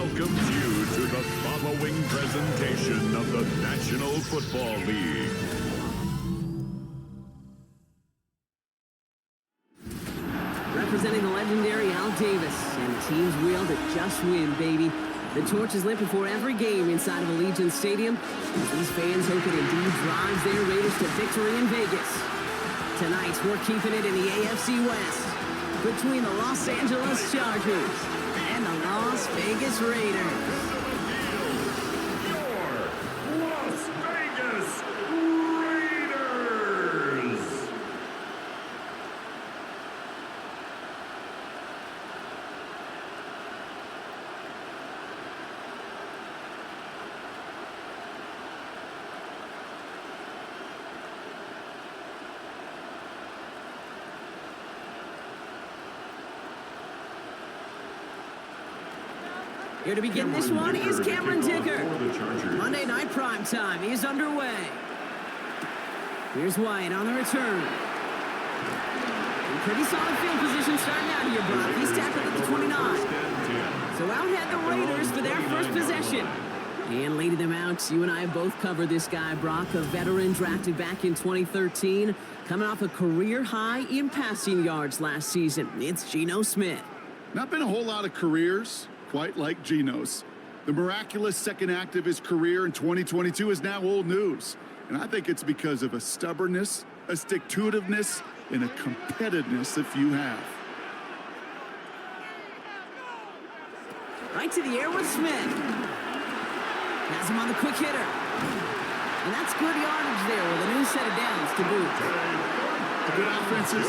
welcomes you to the following presentation of the National Football League. Representing the legendary Al Davis and the team's will to just win, baby. The torch is lit before every game inside of Allegiant Stadium as these fans hope it indeed drives their Raiders to victory in Vegas. Tonight, we're keeping it in the AFC West between the Los Angeles Chargers and the Las Vegas Raiders. Your Las Vegas Raiders! Here to begin this one is Cameron Dicker. Monday Night Primetime is underway. Here's Wyatt on the return. In pretty solid field position starting out here, Brock. He's tackled at the 29. So out head the Raiders for their first possession. And leading them out, you and I have both covered this guy, Brock, a veteran drafted back in 2013, coming off a career high in passing yards last season. It's Geno Smith. Not been a whole lot of careers quite like Geno's. The miraculous second act of his career in 2022 is now old news. And I think it's because of a stubbornness, a stick-to-itiveness, and a competitiveness that few have. Right to the air with Smith. Has him on the quick hitter. And that's good yardage there with a new set of downs to boot. The good offenses,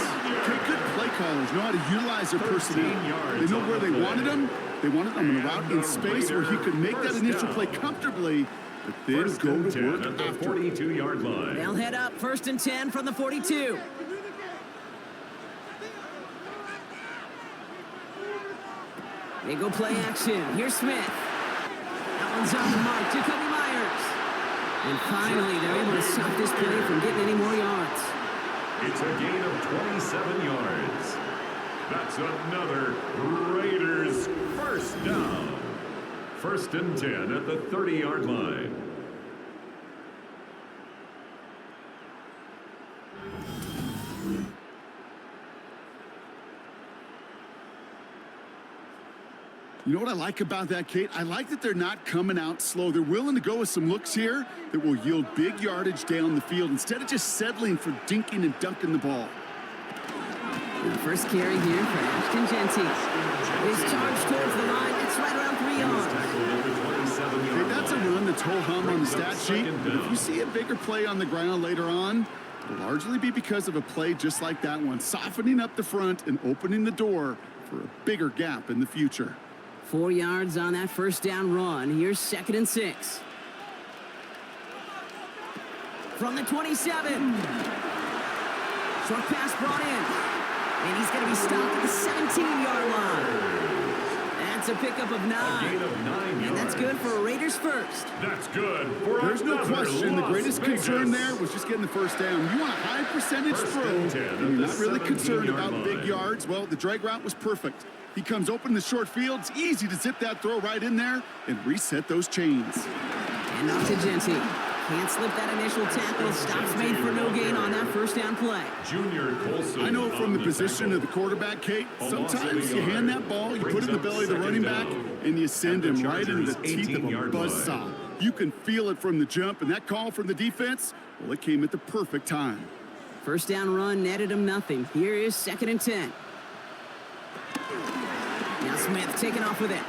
good play callers know how to utilize their personnel. They know where they wanted them. They wanted them in a route in space where he could make that initial play comfortably, but then go to work at the after. 42-yard line. They'll head up 1st and 10 from the 42. They go play action. Here's Smith. That one's on the mark. Jacoby Myers. And finally, they're able to stop this play from getting any more yards. It's a gain of 27 yards. That's another Raiders first down. 1st and 10 at the 30-yard line. You know what I like about that, Kate? I like that they're not coming out slow. They're willing to go with some looks here that will yield big yardage down the field instead of just settling for dinking and dunking the ball. The first carry here for Ashton Genty. He's charged towards the line. It's right around 3 yards. Okay, that's a run that's ho-hum on the stat sheet. But if you see a bigger play on the ground later on, it'll largely be because of a play just like that one, softening up the front and opening the door for a bigger gap in the future. 4 yards on that first down run. Here's 2nd and 6. From the 27. Short pass brought in. And he's going to be stopped at the 17-yard line. That's a pickup of 9. And that's good for a Raiders first. That's good for There's no question. The greatest concern there was just getting the first down. You want a high percentage throw, and you're not really concerned about big yards. Well, the drag route was perfect. He comes open in the short field. It's easy to zip that throw right in there and reset those chains. And off to Genty. Can't slip that initial tackle. Stops made for no gain on that first down play. Junior Colson. I know from the position of the quarterback, Kate, sometimes you hand that ball, you put it in the belly of the running back, and you send him right into the teeth of a buzzsaw. You can feel it from the jump, and that call from the defense, well, it came at the perfect time. First down run netted him nothing. Here is 2nd and 10. Now Smith taking off with it.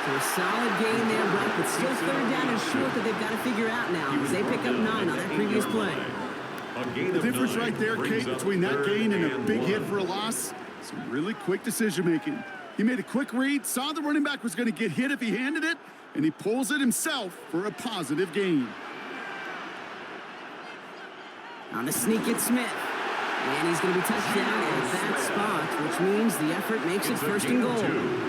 So a solid gain there, Brock, but still 3rd down and short that they've got to figure out now as they pick up 9 on that previous play. The difference right there, Kate, between that gain and a big hit for a loss, some really quick decision-making. He made a quick read, saw the running back was going to get hit if he handed it, and he pulls it himself for a positive gain. On the sneak, it's Smith. And he's going to be touched down at that spot, which means the effort makes it 1st and goal.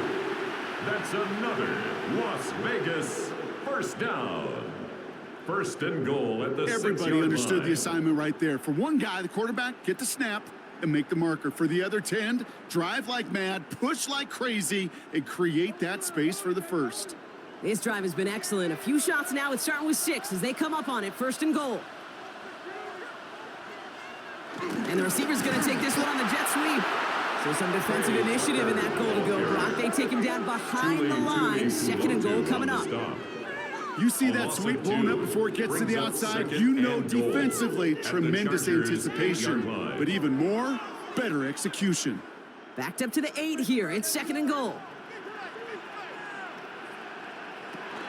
That's another Las Vegas first down. 1st and goal at the 6-yard line. Everybody understood the assignment right there. For one guy, the quarterback, get the snap, and make the marker. For the other 10, drive like mad, push like crazy, and create that space for the first. This drive has been excellent. A few shots now. It's starting with 6 as they come up on it. 1st and goal. And the receiver's going to take this one on the jet sweep. So some defensive initiative in that goal to go, Brock. They take him down behind the line. 2nd and goal coming up. You see that sweep blown up before it gets to the outside, you know defensively, tremendous anticipation. But even more, better execution. Backed up to the 8 here. It's 2nd and goal.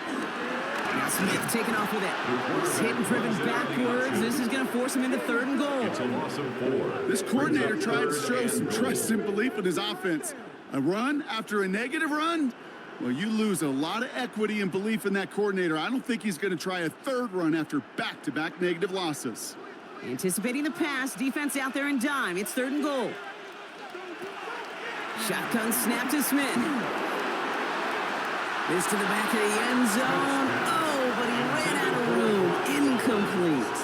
Now Smith taking off with it. He's hit and driven backwards. This is going to force him into 3rd and goal. It's a loss of 4. This coordinator tried to show some trust and belief in his offense. A run after a negative run? Well, you lose a lot of equity and belief in that coordinator. I don't think he's going to try a 3rd run after back-to-back negative losses. Anticipating the pass, defense out there in dime. It's 3rd and goal. Shotgun snap to Smith. This to the back of the end zone. Oh, but he ran out of room. Incomplete.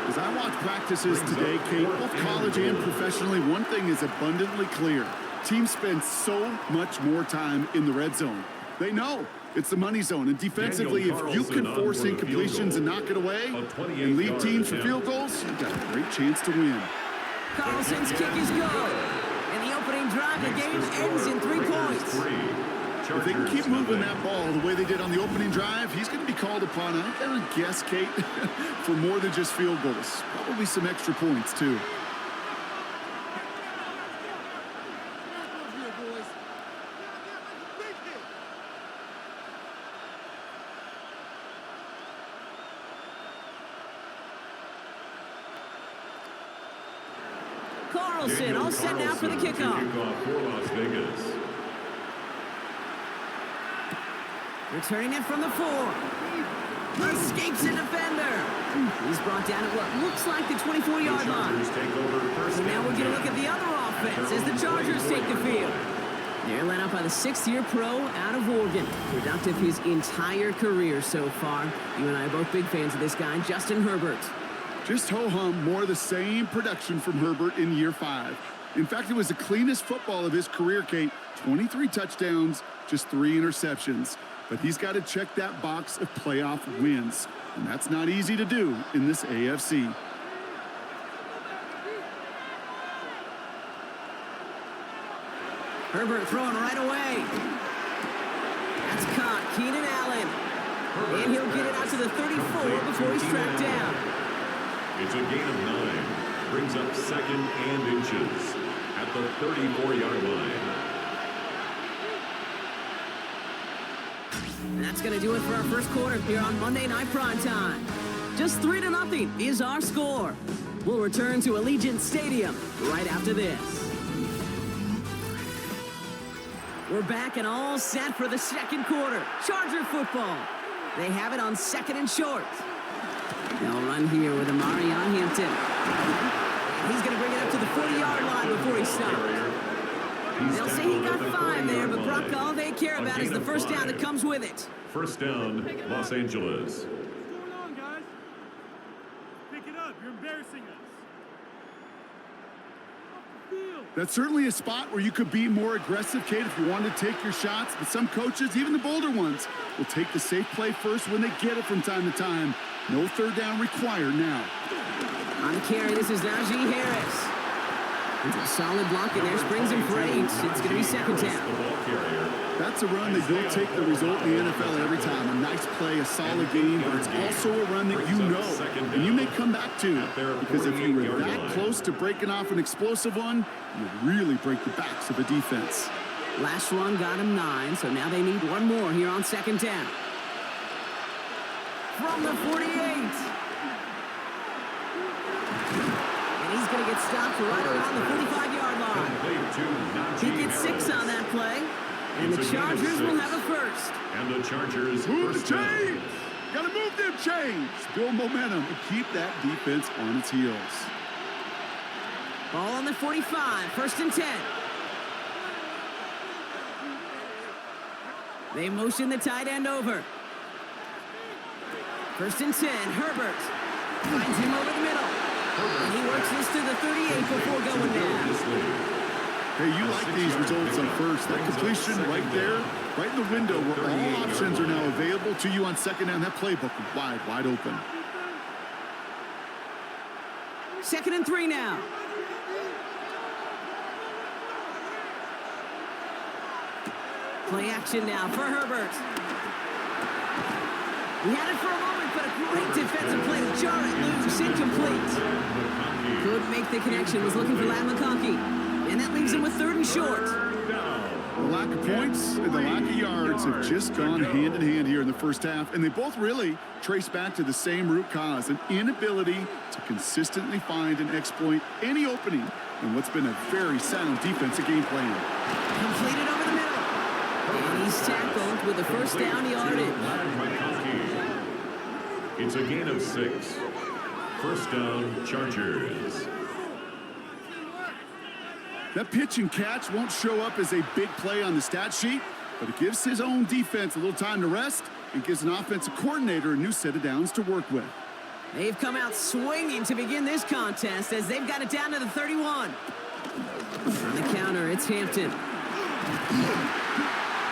As I watch practices today, Kate, both college and professionally, one thing is abundantly clear. Teams spend so much more time in the red zone. They know it's the money zone. And defensively, if you can force incompletions and knock it away and lead teams for field goals, you've got a great chance to win. Carlson's kick is good. And the opening drive, the game ends in 3 points. If they can keep moving that ball the way they did on the opening drive, he's going to be called upon, I'm going to guess, Kate, for more than just field goals. Probably some extra points, too. Carlson all set now for the kickoff. For Las Vegas. Returning it from the 4. Escapes a defender. He's brought down at what looks like the 24-yard line. So now we're going to look at the other offense as the Chargers take the field. They're led up by the 6th-year pro out of Oregon. Productive his entire career so far. You and I are both big fans of this guy, Justin Herbert. Just ho-hum, more of the same production from Herbert in year 5. In fact, it was the cleanest football of his career, Kate. 23 touchdowns, just 3 interceptions. But he's got to check that box of playoff wins. And that's not easy to do in this AFC. Herbert throwing right away. That's caught. Keenan Allen. And he'll get it out to the 34 before he's tracked down. It's a gain of 9. Brings up 2nd and inches at the 34-yard line. And that's going to do it for our first quarter here on Monday Night Primetime. Just 3-0 is our score. We'll return to Allegiant Stadium right after this. We're back and all set for the 2nd quarter. Charger football. They have it on 2nd and short. They'll run here with Amari on Hampton. He's going to bring it up to the 40-yard line before he stops. They'll say he got 5 there, but Brock, all they care about is the first down that comes with it. First down, Los Angeles. What's going on, guys? Pick it up. You're embarrassing us. Off the field. That's certainly a spot where you could be more aggressive, Kate, if you wanted to take your shots. But some coaches, even the bolder ones, will take the safe play first when they get it from time to time. No 3rd down required now. On the carry, this is Najee Harris. It's a solid block in there, springs him for 8. It's going to be 2nd down. That's a run that will take the result in the NFL every time. A nice play, a solid game, but it's also a run that you know and you may come back to. Because if you were that close to breaking off an explosive one, you really break the backs of a defense. Last one got him 9, so now they need one more here on 2nd down. From the 48. He's going to get stopped right around the 45-yard line. He gets 6 on that play, and the Chargers will have a first. And the Chargers move the chains. Got to move them chains. Build momentum and keep that defense on its heels. Ball on the 45, 1st and 10. They motion the tight end over. 1st and 10, Herbert finds him over the middle. And he works this to the 38 wait before going now. Hey, you like these results on first. That completion right there, right in the window where all options are now available to you on second down. That playbook wide open. 2nd and 3 now. Play action now for Herbert. He had it for a moment, but a great defensive play to jar it loose, incomplete. Couldn't make the connection, was looking for Lad McConkey. And that leaves him with 3rd and short. The lack of points and the lack of yards have just gone hand in hand here in the first half, and they both really trace back to the same root cause, an inability to consistently find and exploit any opening in what's been a very sound defensive game plan. Completed over the middle. And he's tackled with a first down yardage. It's a gain of 6. First down, Chargers. That pitch and catch won't show up as a big play on the stat sheet, but it gives his own defense a little time to rest and gives an offensive coordinator a new set of downs to work with. They've come out swinging to begin this contest as they've got it down to the 31. On the counter, it's Hampton.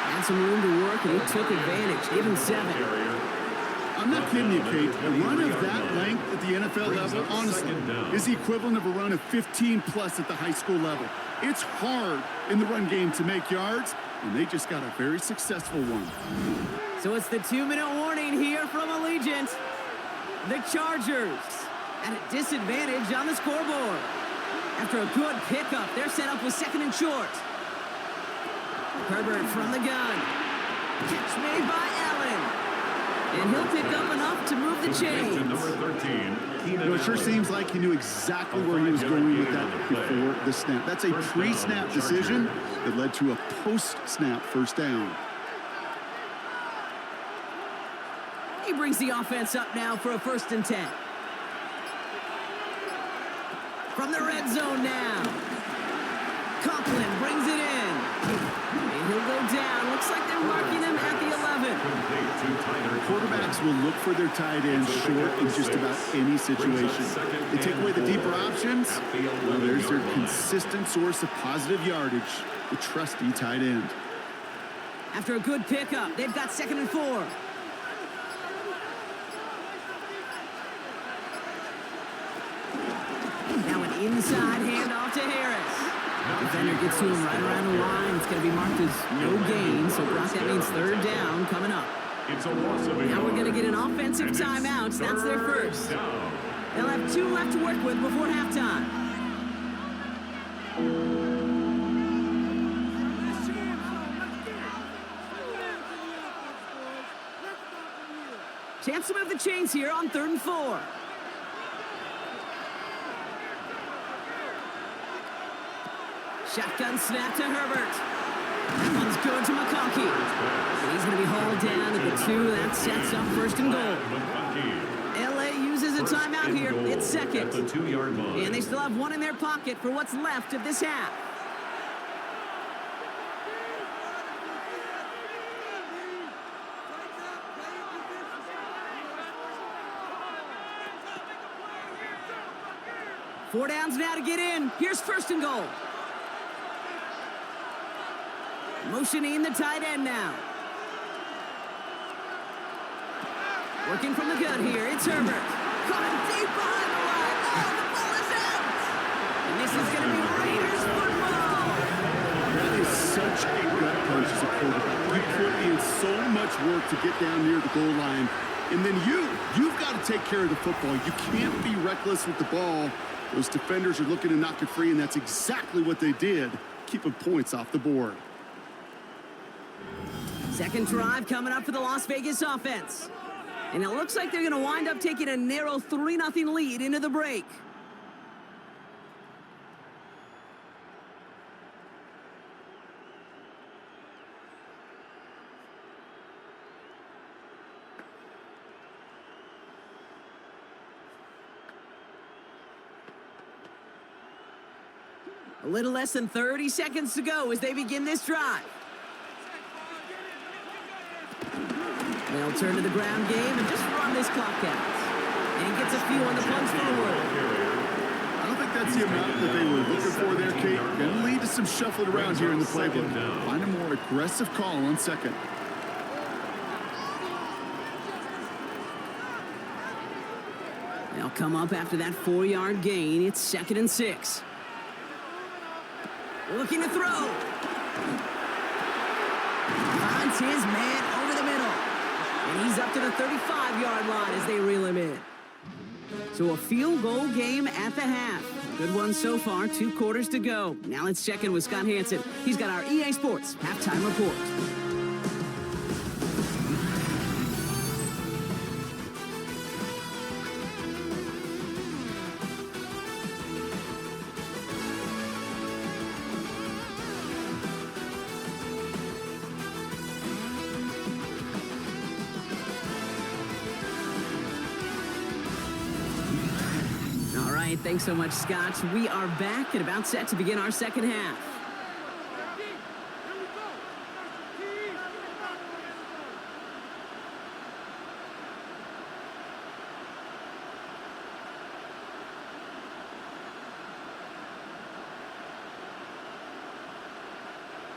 Had some room to work, and he took advantage, gave him 7. I'm not kidding you, Kate. A run of that length at the NFL level, honestly, is the equivalent of a run of 15-plus at the high school level. It's hard in the run game to make yards, and they just got a very successful one. So it's the 2-minute warning here from Allegiant. The Chargers at a disadvantage on the scoreboard. After a good pickup, they're set up with 2nd and short. Herbert from the gun. Catch made by Allen. And he'll pick up enough to move the chains. It sure seems like he knew exactly where he was going with that before the snap. That's a pre-snap decision that led to a post-snap first down. He brings the offense up now for a 1st and 10. From the red zone now. Conklin brings it in. And he'll go down. Looks like they're marking him at the 11. Quarterbacks will look for their tight ends short in just about any situation. They take away the deeper options. Well, there's their consistent source of positive yardage, the trusty tight end. After a good pickup, they've got 2nd and 4. Now an inside handoff to Harris. Defender gets to him right around the line. It's going to be marked as no gain, so Brock, that means 3rd down coming up. It's a loss of now we're going to get an offensive timeout. That's their first. They'll have 2 left to work with before halftime. Chance to move the chains here on 3rd and 4. Shotgun snap to Herbert. That one's good to McConkey. He's going to be hauled down to the 2. That sets up 1st and goal. LA uses a timeout here. It's 2nd. At the 2-yard line. And they still have 1 in their pocket for what's left of this half. Four downs now to get in. Here's 1st and goal. Motioning the tight end now. Working from the gut here. It's Herbert. Coming deep behind the line. Oh, the ball is out. And this is going to be Raiders football. That is such a gut punch as a quarterback. You put in so much work to get down near the goal line. And then you've got to take care of the football. You can't be reckless with the ball. Those defenders are looking to knock it free, and that's exactly what they did, keeping points off the board. Second drive coming up for the Las Vegas offense. And it looks like they're going to wind up taking a narrow 3-0 lead into the break. A little less than 30 seconds to go as they begin this drive. They'll turn to the ground game and just run this clock out. And he gets a few on the punch forward. I don't think that's That's the amount that they were looking for there, Kate. Going to lead to some shuffling around here in the playbook. Find a more aggressive call on second. They'll come up after that 4-yard gain. It's 2nd and 6. Looking to throw. Finds his man over the middle. And he's up to the 35-yard line as they reel him in. So a field goal game at the half. Good one so far, 2 quarters to go. Now let's check in with Scott Hansen. He's got our EA Sports halftime report. Thanks so much, Scott. We are back and about set to begin our second half.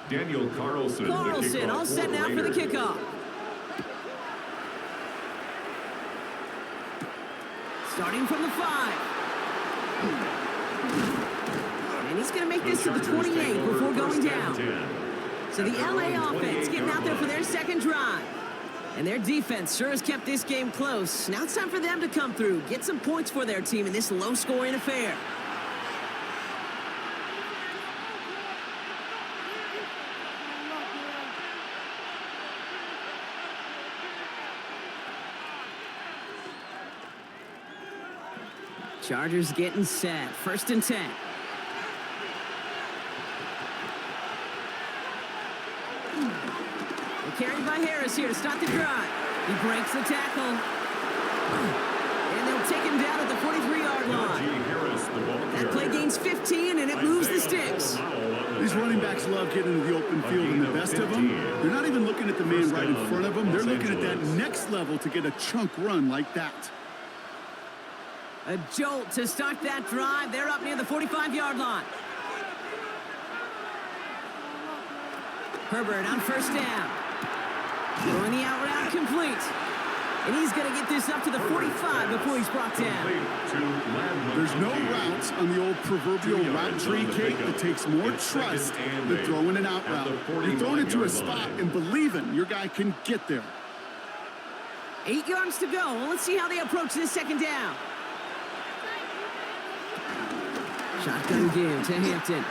Daniel Carlson. Carlson, all set now for the kickoff. Starting from the 5. And he's going to make this to the 28 before going down. So the LA offense getting out there for their second drive. And their defense sure has kept this game close. Now it's time for them to come through, get some points for their team in this low-scoring affair. Chargers getting set. 1st and 10. They're carried by Harris here to start the drive. He breaks the tackle. And they'll take him down at the 43-yard line. That play gains 15, and it moves the sticks. These running backs love getting into the open field, and the best of them, they're not even looking at the man right in front of them. They're looking at that next level to get a chunk run like that. A jolt to start that drive. They're up near the 45-yard line. Herbert on 1st down. Throwing the out route complete. And he's going to get this up to the 45 before he's brought down. There's no routes on the old proverbial route tree, Kate, that takes more trust than throwing an out route. You're throwing it to a spot and believing your guy can get there. 8 yards to go. Well, let's see how they approach this second down. Shotgun give to Hampton.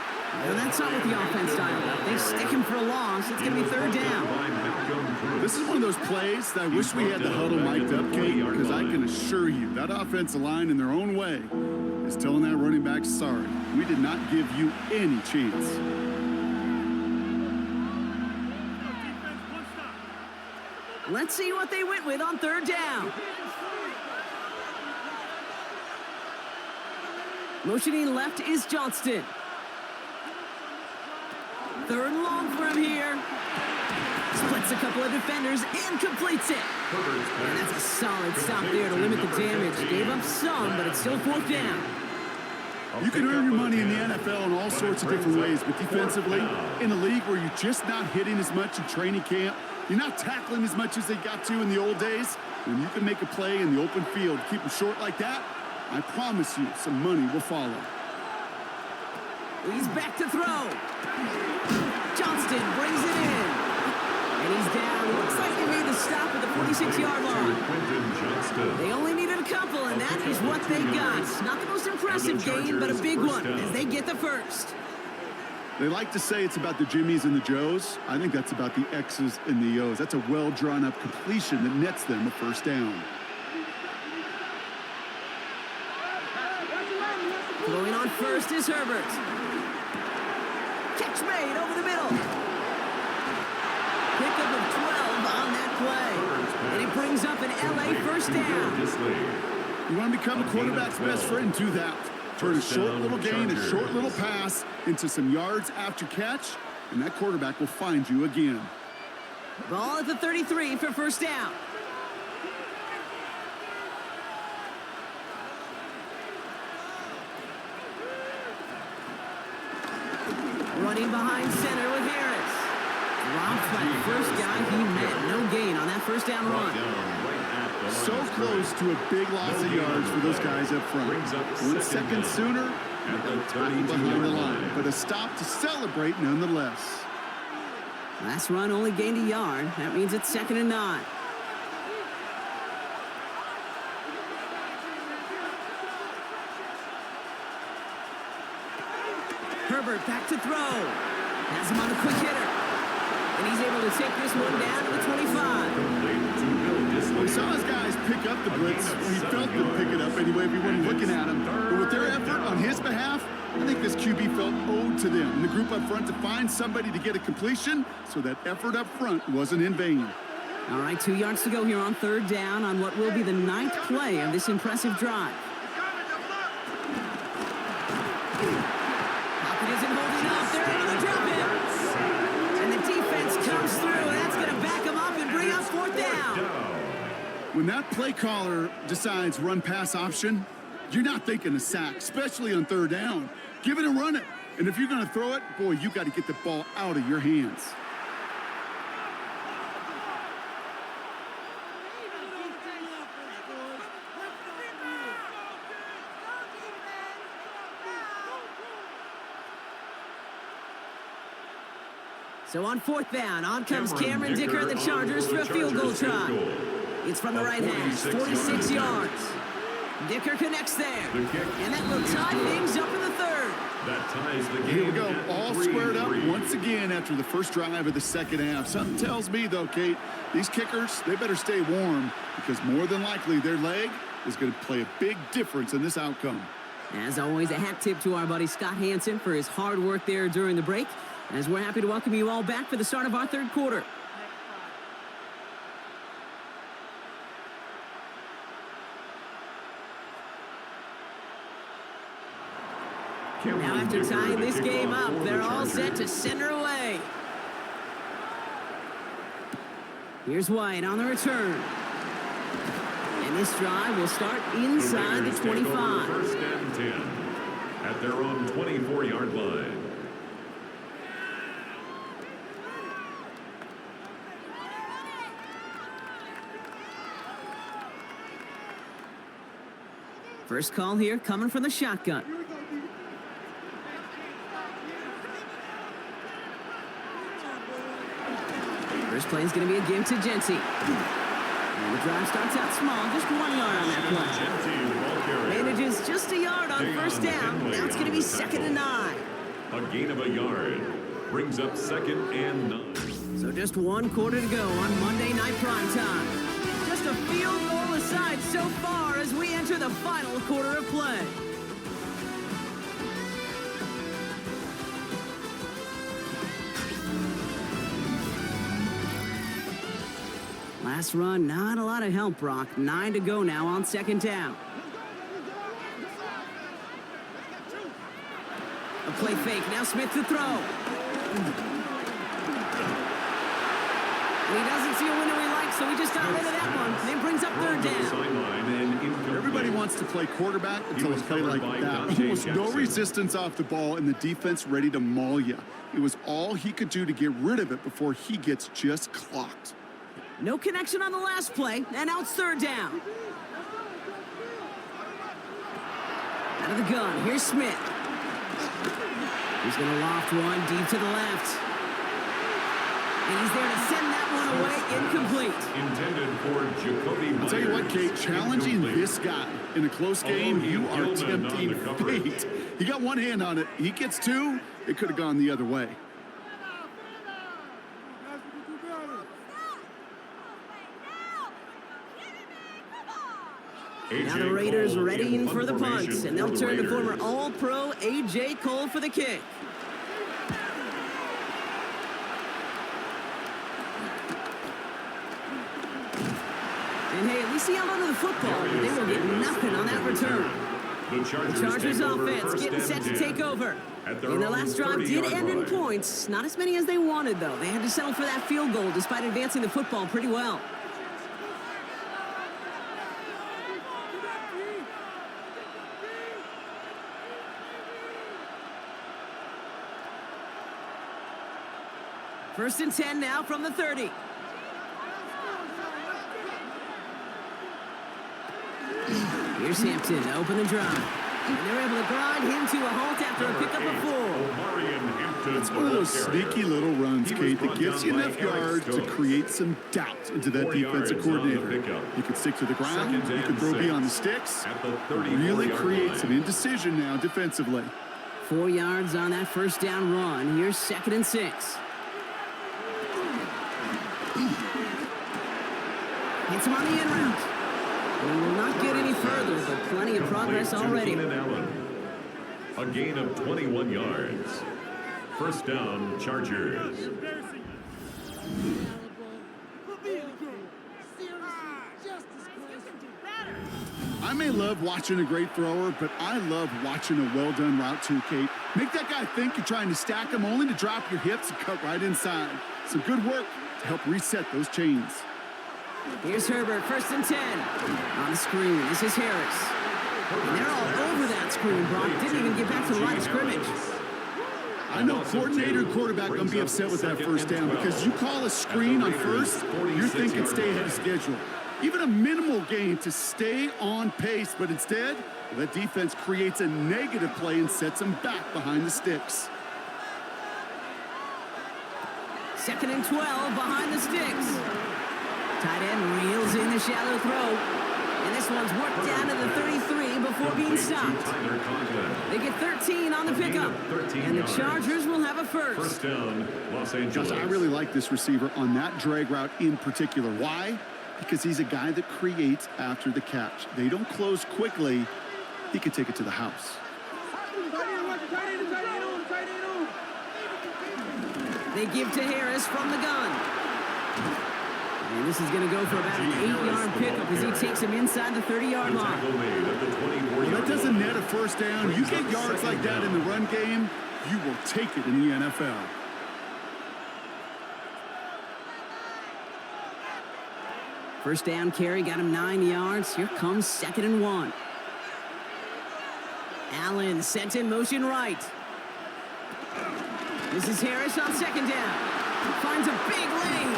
Well, that's not what the offense style. They stick him for a loss. It's going to be 3rd down. This is one of those plays that I wish we had the huddle mic'd up, Kate, because I can assure you that offensive line in their own way is telling that running back, sorry, we did not give you any chance. Let's see what they went with on 3rd down. Motioning left is Johnston. 3rd and long for him here. Splits a couple of defenders and completes it. And that's a solid stop there to limit the damage. Gave up some, but it's still 4th down. You can earn your money in the NFL in all sorts of different ways, but defensively, in a league where you're just not hitting as much in training camp, you're not tackling as much as they got to in the old days, when you can make a play in the open field, keep them short like that, I promise you some money will follow. He's back to throw. Johnston brings it in. And he's down. Looks like they made the stop at the 46-yard line. They only needed a couple, and that is what they got. Not the most impressive gain, but a big one as they get the first. They like to say it's about the Jimmies and the Joes. I think that's about the X's and the O's. That's a well-drawn-up completion that nets them a 1st down. Throwing on 1st is Herbert. Catch made over the middle. Pickup of 12 on that play. And it brings up an LA 1st down. You want to become a quarterback's best friend, do that. Turn a short little gain, a short little pass into some yards after catch, and that quarterback will find you again. Ball at the 33 for 1st down. Running behind center with Harris. Dropped by the first guy he met. No gain on that first down run. So close to a big loss of yards for those guys up front. 1 second sooner, behind the line. But a stop to celebrate nonetheless. Last run only gained a yard. That means it's 2nd and 9. Herbert back to throw. Has him on a quick hitter. And he's able to take this one down to the 25. We saw his guys pick up the blitz. Well, he felt them pick it up anyway if he wasn't looking at him. But with their effort on his behalf, I think this QB felt owed to them and the group up front to find somebody to get a completion, so that effort up front wasn't in vain. All right, 2 yards to go here on 3rd down on what will be the 9th play of this impressive drive. Pocket isn't holding up. They're able to drop it. And the defense comes through. That's going to back them up and bring up 4th down. When that play caller decides run-pass option, you're not thinking a sack, especially on 3rd down. Give it and run it. And if you're going to throw it, boy, you got to get the ball out of your hands. So on 4th down, on comes Cameron Dicker and the Chargers for a field goal try. It's from the right hash, 46 yards. Dicker connects there. And that will tie things up in the 3rd. That ties the game. Here we go, all squared up once again after the first drive of the 2nd half. Something tells me, though, Kate, these kickers, they better stay warm, because more than likely their leg is going to play a big difference in this outcome. As always, a hat tip to our buddy Scott Hansen for his hard work there during the break, as we're happy to welcome you all back for the start of our 3rd quarter. Now after tying this game up, they're all set to send her away. Here's White on the return. And this drive will start inside the 25. 1st and 10 at their own 24-yard line. First call here coming from the shotgun. First play is going to be a give to Genty. And the drive starts out small, just 1 yard on that play. Manages just a yard on 1st down. Now it's going to be 2nd and 9. A gain of a yard brings up 2nd and 9. So just 1 quarter to go on Monday Night Primetime. Just a field goal aside so far as we enter the final quarter of play. Last run, not a lot of help, Brock. 9 to go now on 2nd down. A play fake, now Smith to throw. He doesn't see a window he likes, so he just got rid of that one. Then brings up 3rd down. Everybody wants to play quarterback until it's played like that. Almost no resistance off the ball and the defense ready to maul you. It was all he could do to get rid of it before he gets just clocked. No connection on the last play, and now it's 3rd down. Out of the gun, here's Smith. He's going to loft one deep to the left. And he's there to send that one away, incomplete. Intended for Jacoby Myers. I'll tell you what, Kate, challenging this guy in a close game, you are tempting fate. He got one hand on it. He gets 2. It could have gone the other way. Now the Raiders readying for the punts, and they'll turn to former All-Pro A.J. Cole for the kick. And hey, at least he held onto the football, but they will get nothing on that return. The Chargers offense getting set to take over. And their last drive did end in points. Not as many as they wanted, though. They had to settle for that field goal despite advancing the football pretty well. First and 10 now from the 30. Here's Hampton, open and drive. And they're able to grind him to a halt after a pickup of 4. It's one of those sneaky little runs, Kate, that gets you enough yards to create some doubt into that defensive coordinator. You can stick to the ground, you can throw beyond the sticks. Really create some indecision now defensively. 4 yards on that first down run. Here's 2nd and 6. Hits him on the in route. And he will not get any further, but plenty of progress already. A gain of 21 yards. First down, Chargers. I may love watching a great thrower, but I love watching a well-done route too, Kate. Make that guy think you're trying to stack him only to drop your hips and cut right inside. Some good work to help reset those chains. Here's Herbert, 1st and 10. On the screen, this is Harris. And they're all over that screen, Brock. Didn't even get back to the line of scrimmage. I know coordinator and quarterback going to be upset with that first down because you call a screen on first, you're thinking stay ahead of schedule. Even a minimal gain to stay on pace, but instead, that defense creates a negative play and sets them back behind the sticks. 2nd and 12 behind the sticks. Tight end reels in the shallow throw. And this one's worked down to the 33 before being stopped. They get 13 on the pickup. And the Chargers will have a first. First down, Los Angeles. Josh, I really like this receiver on that drag route in particular. Why? Because he's a guy that creates after the catch. They don't close quickly. He could take it to the house. They give to Harris from the gun. And this is going to go for about an 8-yard pickup as he takes him inside the 30-yard line. Well, that doesn't net a first down. You get yards like that in the run game, you will take it in the NFL. First down carry got him 9 yards. Here comes 2nd and 1. Allen sent in motion right. This is Harris on 2nd down. Finds a big lane.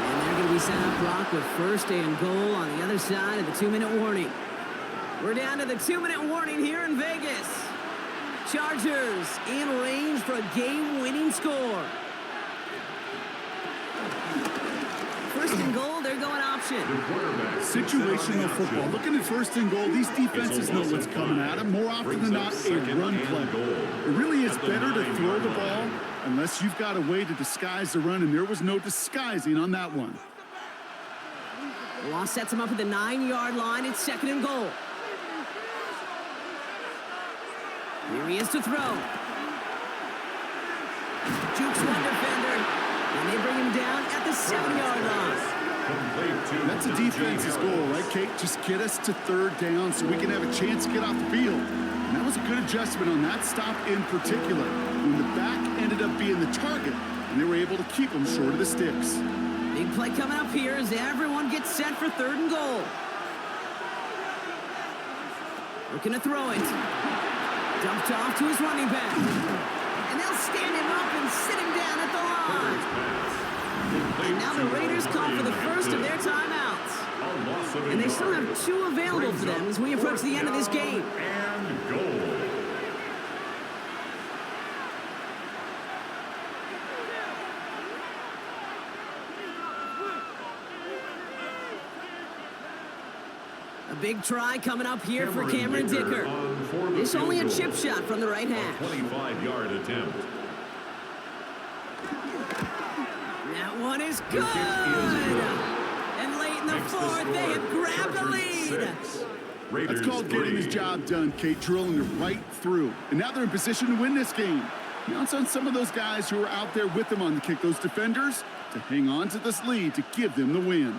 And they're going to be set up, Brock, with 1st and goal on the other side of the 2-minute warning. We're down to the 2-minute warning here in Vegas. Chargers in range for a game-winning score. 1st and goal, they're going option. Situational football. Looking at 1st and goal, these defenses know what's coming at them. More often than not, a run play. It really is better to throw the ball unless you've got a way to disguise the run, and there was no disguising on that one. Law sets him up at the 9-yard line. It's 2nd and goal. Here he is to throw. Jukes one defender, and they bring him down at the 7-yard line. That's a defense's goal, right, Kate? Just get us to 3rd down so we can have a chance to get off the field. And that was a good adjustment on that stop in particular, when the back ended up being the target, and they were able to keep him short of the sticks. Big play coming up here as everyone gets set for 3rd and goal. Looking to throw it. Dumped off to his running back. And they'll stand him up and sit him down at the line. And now the Raiders call for the first of their timeouts. And they still have 2 available for them as we approach the end of this game. And goal. A big try coming up here for Cameron Dicker. It's only a chip shot from the right hash. 25-yard attempt. That one is good. And late in the 4th, they have grabbed the lead. That's called getting his job done, Kate, drilling it right through. And now they're in position to win this game. Now it's on some of those guys who are out there with them on the kick, those defenders, to hang on to this lead to give them the win.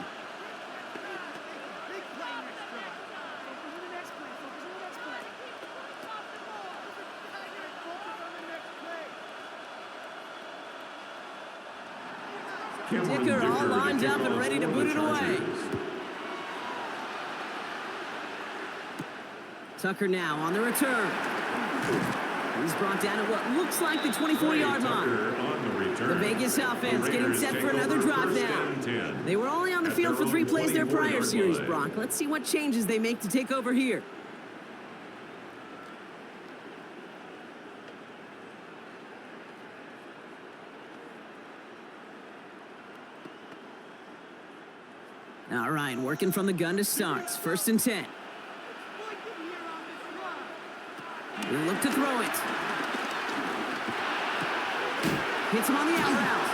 Dicker all lined up and ready to boot it away. Tucker now on the return. He's brought down at what looks like the 24-yard line. The Vegas offense getting set for another drive now. They were only on the field for 3 plays their prior series, Brock. Let's see what changes they make to take over here. All right, working from the gun to start. 1st and 10. We'll look to throw it. Hits him on the out route.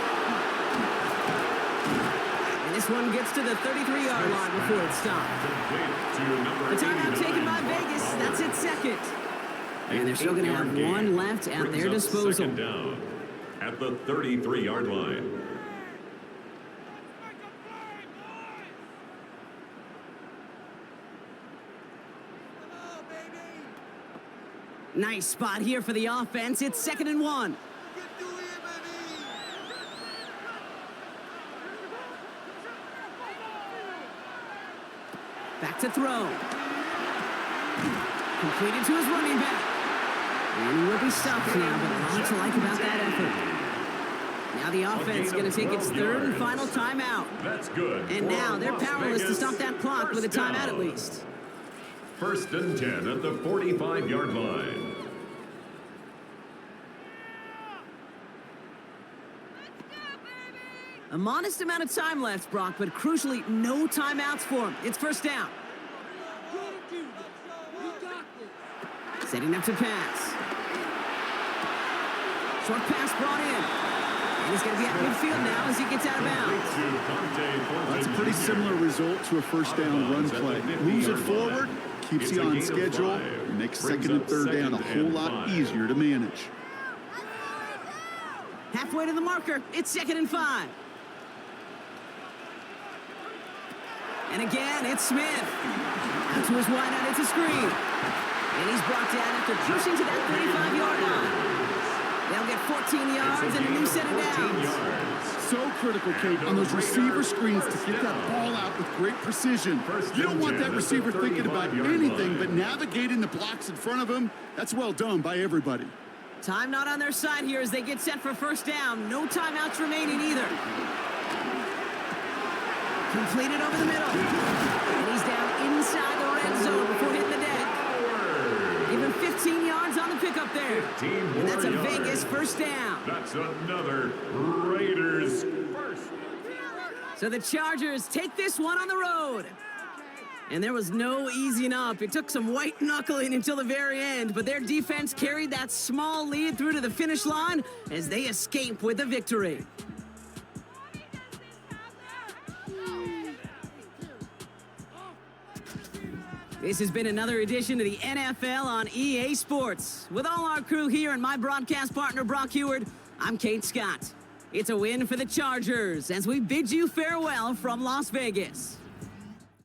And this one gets to the 33-yard line before it stopped. The timeout taken by Vegas. That's its 2nd. And they're still going to have 1 left at their disposal. Down at the 33-yard line. Nice spot here for the offense. It's 2nd and 1. Back to throw. Completed to his running back. And he will be stopped now, but a lot to like about that effort. Now the offense is going to take its 3rd and final timeout. That's good. And now they're powerless to stop that clock with a timeout at least. 1st and 10 at the 45-yard line. A modest amount of time left, Brock, but crucially, no timeouts for him. It's 1st down. Setting up to pass. Short pass brought in. And he's going to be at midfield now as he gets out of bounds. That's a pretty similar result to a 1st down run play. Moves it forward, keeps you on schedule, and makes 2nd and 3rd down a whole lot easier to manage. Halfway to the marker, it's 2nd and 5. And again, it's Smith. Out to his wideout, it's a screen. And he's brought down after pushing to that 35-yard line. They'll get 14 yards and a new set of downs. So critical, Kate, on those receiver screens to get that ball out with great precision. You don't want that receiver thinking about anything but navigating the blocks in front of him. That's well done by everybody. Time not on their side here as they get set for 1st down. No timeouts remaining either. Completed over the middle. And he's down inside the red zone before hitting the deck. Give him 15 yards on the pickup there. And that's a Vegas 1st down. That's another Raiders 1st. So the Chargers take this one on the road. And there was no easing up. It took some white knuckling until the very end, but their defense carried that small lead through to the finish line as they escape with the victory. This has been another edition of the NFL on EA Sports. With all our crew here and my broadcast partner, Brock Heward, I'm Kate Scott. It's a win for the Chargers as we bid you farewell from Las Vegas.